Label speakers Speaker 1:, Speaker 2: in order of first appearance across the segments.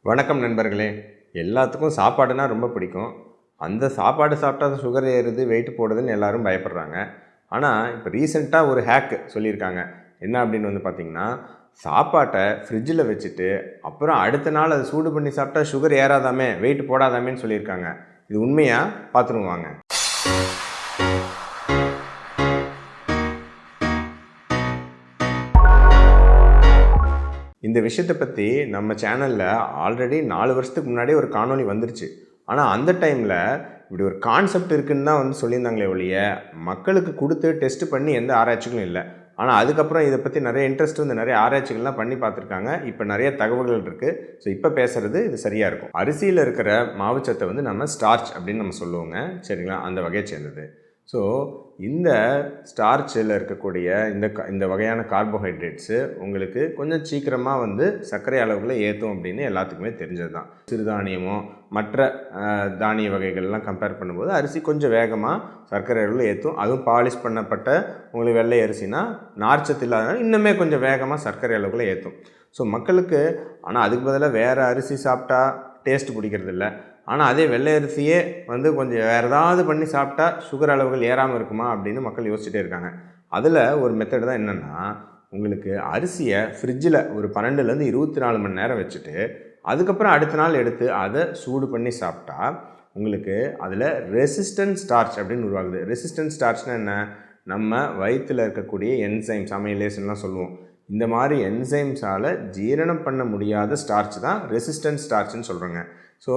Speaker 1: வணக்கம் நண்பர்களே. எல்லாத்துக்கும் சாப்பாடுனா ரொம்ப பிடிக்கும். அந்த சாப்பாடு சாப்பிட்டா சுகர் ஏறுது, வெயிட் போடுதுன்னு எல்லாரும் பயப்படுறாங்க. ஆனால் இப்போ ரீசெண்டாக ஒரு ஹேக் சொல்லியிருக்காங்க. என்ன அப்படின்னு வந்து பார்த்திங்கன்னா, சாப்பாட்டை ஃப்ரிட்ஜில் வச்சுட்டு அப்புறம் அடுத்த நாள் அதை சூடு பண்ணி சாப்பிட்டா சுகர் ஏறாதாமே, வெயிட் போடாதாமேன்னு சொல்லியிருக்காங்க. இது உண்மையாக பார்த்துருவாங்க. இந்த விஷயத்தை பற்றி நம்ம சேனலில் ஆல்ரெடி 4 வருஷத்துக்கு முன்னாடி ஒரு காணொளி வந்துருச்சு. ஆனால் அந்த டைமில் இப்படி ஒரு கான்செப்ட் இருக்குன்னு தான் வந்து சொல்லியிருந்தாங்களே ஒழிய மக்களுக்கு கொடுத்து டெஸ்ட் பண்ணி எந்த ஆராய்ச்சிகளும் இல்லை. ஆனால் அதுக்கப்புறம் இதை பற்றி நிறைய இன்ட்ரெஸ்ட் வந்து நிறைய ஆராய்ச்சிகள்லாம் பண்ணி பார்த்துருக்காங்க. இப்போ நிறைய தகவல்கள் இருக்குது. ஸோ இப்போ பேசுகிறது இது சரியாக இருக்கும். அரிசியில் இருக்கிற மாவுச்சத்தை வந்து நம்ம ஸ்டார்ச் அப்படின்னு நம்ம சொல்லுவோங்க. சரிங்களா? அந்த வகையை சேர்ந்தது. ஸோ இந்த ஸ்டார்ச்சில் இருக்கக்கூடிய இந்த வகையான கார்போஹைட்ரேட்ஸு உங்களுக்கு கொஞ்சம் சீக்கிரமாக வந்து சர்க்கரை அளவுகளை ஏற்றும் அப்படின்னு எல்லாத்துக்குமே தெரிஞ்சது தான். சிறுதானியமோ மற்ற தானிய வகைகள்லாம் கம்பேர் பண்ணும்போது அரிசி கொஞ்சம் வேகமாக சர்க்கரை அளவில் ஏற்றும். அதுவும் பாலிஷ் பண்ணப்பட்ட உங்களுக்கு வெள்ளை அரிசினா நார்ச்சத்து இல்லாதனால இன்னுமே கொஞ்சம் வேகமாக சர்க்கரை அளவுகளை ஏற்றும். ஸோ மக்களுக்கு ஆனால் அதுக்கு பதிலாக வேறு அரிசி சாப்பிட்டா டேஸ்ட் பிடிக்கிறது இல்லை. ஆனால் அதே வெள்ளை அரிசியே வந்து கொஞ்சம் வேறு ஏதாவது பண்ணி சாப்பிட்டா சுகர் அளவுகள் ஏறாமல் இருக்குமா அப்படின்னு மக்கள் யோசிச்சுட்டே இருக்காங்க. அதில் ஒரு மெத்தட் தான் என்னென்னா, உங்களுக்கு அரிசியை ஃப்ரிட்ஜில் ஒரு 12லேருந்து 24 மணி நேரம் வச்சுட்டு அதுக்கப்புறம் அடுத்த நாள் எடுத்து அதை சூடு பண்ணி சாப்பிட்டா உங்களுக்கு அதில் ரெசிஸ்டன்ட் ஸ்டார்ச் அப்படின்னு உருவாகுது. ரெசிஸ்டன்ட் ஸ்டார்ச்னால் என்ன? நம்ம வயிற்றில் இருக்கக்கூடிய என்சைம்ஸ், அமைலேஸ்லாம் சொல்லுவோம். இந்த மாதிரி என்சைம்ஸால் ஜீரணம் பண்ண முடியாத ஸ்டார்ச் தான் ரெசிஸ்டன்ட் ஸ்டார்ச்னு சொல்கிறோங்க. ஸோ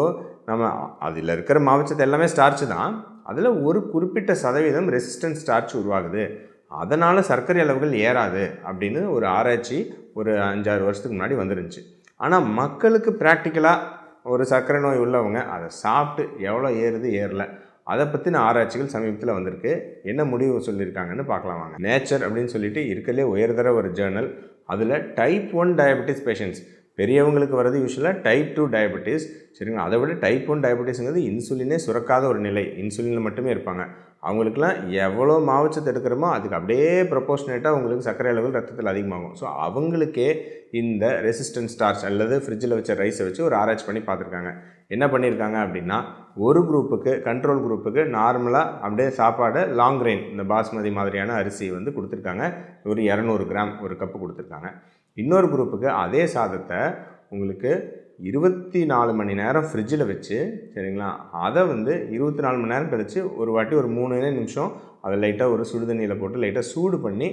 Speaker 1: நம்ம அதில் இருக்கிற மாவுச்சத்து எல்லாமே ஸ்டார்ச் தான். அதில் ஒரு குறிப்பிட்ட சதவீதம் ரெசிஸ்டன்ட் ஸ்டார்ச் உருவாகுது. அதனால் சர்க்கரை அளவுகள் ஏறாது அப்படின்னு ஒரு ஆராய்ச்சி ஒரு 5-6 வருஷத்துக்கு முன்னாடி வந்துருந்துச்சு. ஆனால் மக்களுக்கு ப்ராக்டிக்கலாக ஒரு சர்க்கரை நோய் உள்ளவங்க அதை சாப்பிட்டு எவ்வளோ ஏறுது ஏறலை அதை பற்றின ஆராய்ச்சிகள் சமீபத்தில் வந்திருக்கு. என்ன முடிவு சொல்லியிருக்காங்கன்னு பார்க்கலாம் வாங்க. நேச்சர் அப்படின்னு சொல்லிட்டு இருக்கிறதுலே உயர்தர ஒரு ஜேர்னல். அதில் டைப் 1 டயபெட்டிஸ் பேஷண்ட்ஸ், பெரியவங்களுக்கு வர்றது யூஸ்வலாக டைப் 2 டயபெட்டிஸ். சரிங்களா? அதை விட டைப் 1 டயபெட்டிஸுங்கிறது இன்சுலினே சுரக்காத ஒரு நிலை. இன்சுலினில் மட்டுமே இருப்பாங்க. அவங்களுக்குலாம் எவ்வளோ மாவுச்சத்து எடுக்கிறோமோ அதுக்கு அப்படியே ப்ரொபோர்ஷனேட்டாக அவங்களுக்கு சர்க்கரை அளவுகள் ரத்தத்தில் அதிகமாகும். ஸோ அவங்களுக்கே இந்த ரெசிஸ்டன்ட் ஸ்டார்ச் அல்லது ஃப்ரிட்ஜில் வச்ச ரைஸை வச்சு ஒரு ஆராய்ச்சி பண்ணி பார்த்துருக்காங்க. என்ன பண்ணியிருக்காங்க அப்படின்னா, ஒரு குரூப்புக்கு, கண்ட்ரோல் குரூப்புக்கு நார்மலாக அப்படியே சாப்பாடு லாங் கிரெயின் இந்த பாஸ்மதி மாதிரியான அரிசி வந்து கொடுத்துருக்காங்க. ஒரு 200 கிராம் ஒரு கப்பு கொடுத்துருக்காங்க. இன்னொரு குரூப்புக்கு அதே சாதத்தை உங்களுக்கு 24 மணி நேரம் ஃப்ரிட்ஜில் வச்சு, சரிங்களா, அதை வந்து 24 மணி நேரம் கழித்து ஒரு வாட்டி ஒரு 3 நிமிஷம் அதை லைட்டாக ஒரு சுடுதண்ணியில் போட்டு லைட்டாக சூடு பண்ணி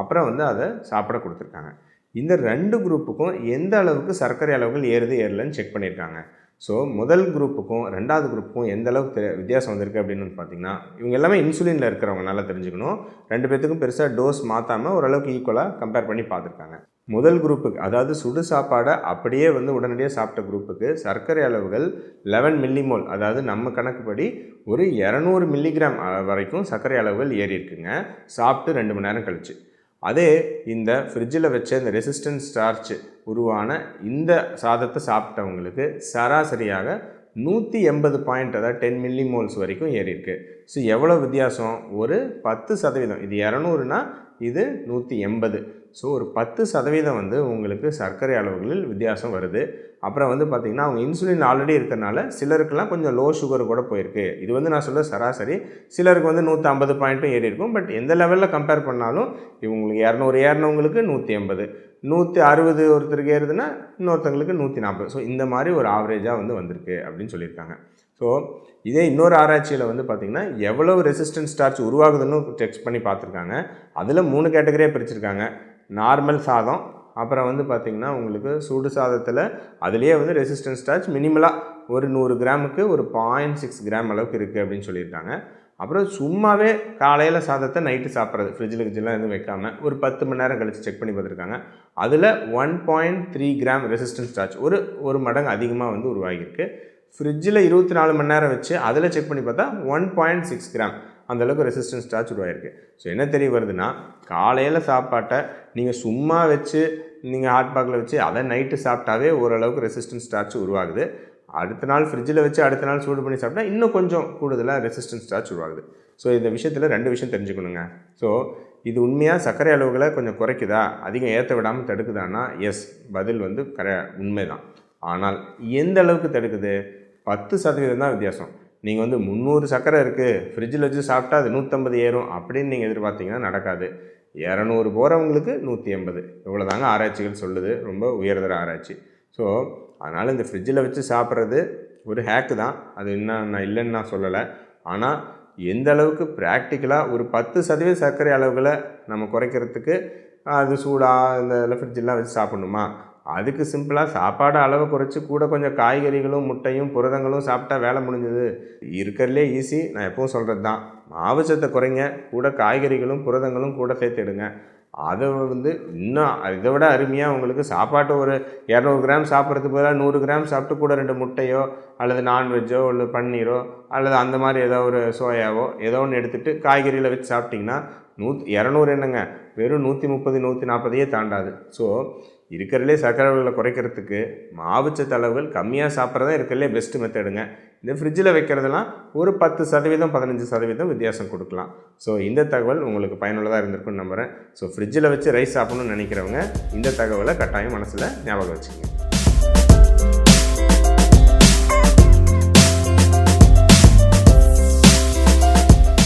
Speaker 1: அப்புறம் வந்து அதை சாப்பிட கொடுத்துருக்காங்க. இந்த 2 குரூப்புக்கும் எந்த அளவுக்கு சர்க்கரை அளவுகள் ஏறுது ஏறலன்னு செக் பண்ணியிருக்காங்க. ஸோ முதல் குரூப்புக்கும் 2வது குரூப்புக்கும் எந்த அளவுக்கு வித்தியாசம் வந்திருக்கு அப்படின்னு பார்த்திங்கன்னா, இவங்க எல்லாமே இன்சுலினில் இருக்கிறவங்க, நல்லா தெரிஞ்சுக்கணும். 2 பேர்த்துக்கும் பெருசாக டோஸ் மாற்றாமல் ஓரளவுக்கு ஈக்குவலாக கம்பேர் பண்ணி பார்த்துருக்காங்க. முதல் குரூப்புக்கு, அதாவது சுடு சாப்பாடை அப்படியே வந்து உடனடியாக சாப்பிட்ட குரூப்புக்கு சர்க்கரை அளவுகள் 11 மில்லிமோல், அதாவது நம்ம கணக்குப்படி ஒரு 200 மில்லிகிராம் வரைக்கும் சர்க்கரை அளவுகள் ஏறி இருக்குங்க சாப்பிட்டு 2 மணி நேரம் கழிச்சு. அதே இந்த ஃப்ரிட்ஜில் வச்ச இந்த ரெசிஸ்டன்ட் ஸ்டார்ச் உருவான இந்த சாதத்தை சாப்பிட்டவங்களுக்கு சராசரியாக 180 பாயிண்ட், அதாவது 10 மில்லிமோல்ஸ் வரைக்கும் ஏறி இருக்கு. ஸோ எவ்வளோ வித்தியாசம்? ஒரு 10%. இது 200னா இது 180. ஸோ ஒரு 10% வந்து உங்களுக்கு சர்க்கரை அளவுகளில் வித்தியாசம் வருது. அப்புறம் வந்து பார்த்திங்கன்னா, அவங்க இன்சுலின் ஆல்ரெடி இருக்கிறனால சிலருக்கெல்லாம் கொஞ்சம் லோ சுகர் கூட போயிருக்கு. இது வந்து நான் சொல்ல சராசரி. சிலருக்கு வந்து 150 பாயிண்ட்டும் ஏறி இருக்கும். பட் எந்த லெவலில் கம்பேர் பண்ணாலும் இவங்களுக்கு 200 ஏறினவங்களுக்கு 180, 160 ஒருத்தருக்கு ஏறுதுன்னா இன்னொருத்தங்களுக்கு 140. ஸோ இந்த மாதிரி ஒரு ஆவரேஜாக வந்து வந்திருக்கு அப்படின்னு சொல்லியிருக்காங்க. ஸோ இதே இன்னொரு ஆராய்ச்சியில் வந்து பார்த்திங்கன்னா, எவ்வளவு ரெசிஸ்டன்ட் ஸ்டார்ச் உருவாகுதுன்னு டெஸ்ட் பண்ணி பார்த்துருக்காங்க. அதில் 3 கேட்டகரியாக பிரிச்சிருக்காங்க. நார்மல் சாதம், அப்புறம் வந்து பார்த்திங்கன்னா உங்களுக்கு சுடு சாதத்தில் அதுலேயே வந்து ரெசிஸ்டன்ட் ஸ்டார்ச் மினிமலாக ஒரு 100 கிராமுக்கு ஒரு 0.6 கிராம் அளவுக்கு இருக்குது அப்படின்னு சொல்லியிருக்காங்க. அப்புறம் சும்மாவே காலையில் சாதத்தை நைட்டு சாப்பிட்றது, ஃப்ரிட்ஜில் கிட்ஜெலாம் எதுவும் வைக்காமல் ஒரு 10 மணி நேரம் கழித்து செக் பண்ணி பார்த்துருக்காங்க. அதில் 1.3 கிராம் ரெசிஸ்டன்ட் ஸ்டார்ச் ஒரு மடங்கு அதிகமாக வந்து உருவாகியிருக்கு. ஃப்ரிட்ஜில் 24 மணி நேரம் வச்சு அதில் செக் பண்ணி பார்த்தா 1.6 கிராம் அந்தளவுக்கு ரெசிஸ்டன்ஸ் ஸ்டார்ச் உருவாயிருக்கு. ஸோ என்ன தெரிய வருதுன்னா, காலையில் சாப்பாட்டை நீங்கள் சும்மா வச்சு நீங்கள் ஹாட் பாக்ஸில் வச்சு அதை நைட்டு சாப்பிட்டாவே ஓரளவுக்கு ரெசிஸ்டன்ஸ் ஸ்டார்ச் உருவாகுது. அடுத்த நாள் ஃப்ரிட்ஜில் வச்சு அடுத்த நாள் சூடு பண்ணி சாப்பிட்டா இன்னும் கொஞ்சம் கூடுதலாக ரெசிஸ்டன்ஸ் ஸ்டார்ச் உருவாகுது. ஸோ இந்த விஷயத்தில் 2 விஷயம் தெரிஞ்சுக்கணுங்க. ஸோ இது உண்மையாக சர்க்கரை அளவுகளை கொஞ்சம் குறைக்குதா, அதிகம் ஏற்ற விடாமல் தடுக்குதான்னா எஸ், பதில் வந்து உண்மை தான். ஆனால் எந்த அளவுக்கு தடுக்குது? 10% தான் வித்தியாசம். நீங்கள் வந்து 300 சர்க்கரை இருக்குது, ஃப்ரிட்ஜில் வச்சு சாப்பிட்டா அது 150 ஏறும் அப்படின்னு நீங்கள் எதிர்பார்த்தீங்கன்னா நடக்காது. 200 போகிறவங்களுக்கு 180, இவ்வளோ தாங்க ஆராய்ச்சிகள் சொல்லுது, ரொம்ப உயர்தர ஆராய்ச்சி. ஸோ அதனால் இந்த ஃப்ரிட்ஜில் வச்சு சாப்பிட்றது ஒரு ஹேக்கு தான், அது என்ன நான் இல்லைன்னு நான் சொல்லலை. ஆனால் எந்த அளவுக்கு ப்ராக்டிக்கலாக ஒரு 10% சர்க்கரை அளவுகளை நம்ம குறைக்கிறதுக்கு அது சூடாக இந்த ஃப்ரிட்ஜெலாம் வச்சு சாப்பிட்ணுமா? அதுக்கு சிம்பிளாக சாப்பாடு அளவை குறைச்சி கூட கொஞ்சம் காய்கறிகளும் முட்டையும் புரதங்களும் சாப்பிட்டா வேலை முடிஞ்சது. இருக்கிறதுலே ஈஸி, நான் எப்பவும் சொல்கிறது தான். மாவுச்சத்தை குறைங்க, கூட காய்கறிகளும் புரதங்களும் கூட சேர்த்துடுங்க. அதை வந்து இன்னும் இதை விட அருமையாக உங்களுக்கு சாப்பாட்டை ஒரு 200 கிராம் சாப்பிட்றதுக்கு பதிலாக 100 கிராம் சாப்பிட்டு கூட 2 முட்டையோ அல்லது நான்வெஜ்ஜோ இல்லை பன்னீரோ அல்லது அந்த மாதிரி ஏதோ ஒரு சோயாவோ ஏதோ ஒன்று எடுத்துகிட்டு காய்கறியில் வச்சு சாப்பிட்டிங்கன்னா 200 என்னங்க, வெறும் 130 140 தாண்டாது. ஸோ இருக்கிறதுலே சர்க்கரை அளவுகளை குறைக்கிறதுக்கு மாவுச்சத்து அளவுகள் கம்மியாக சாப்பிட்றதா இருக்கிறதுலே பெஸ்ட்டு மெத்தடுங்க. இந்த ஃப்ரிட்ஜில் வைக்கிறதெல்லாம் ஒரு 10% 15% வித்தியாசம் கொடுக்கலாம். ஸோ இந்த தகவல் உங்களுக்கு பயனுள்ளதாக இருந்திருக்குன்னு நம்புகிறேன். ஸோ ஃப்ரிட்ஜில் வச்சு ரைஸ் சாப்பிட்ணுன்னு நினைக்கிறவங்க இந்த தகவலை கட்டாயம் மனசில் ஞாபகம் வச்சுக்கோங்க.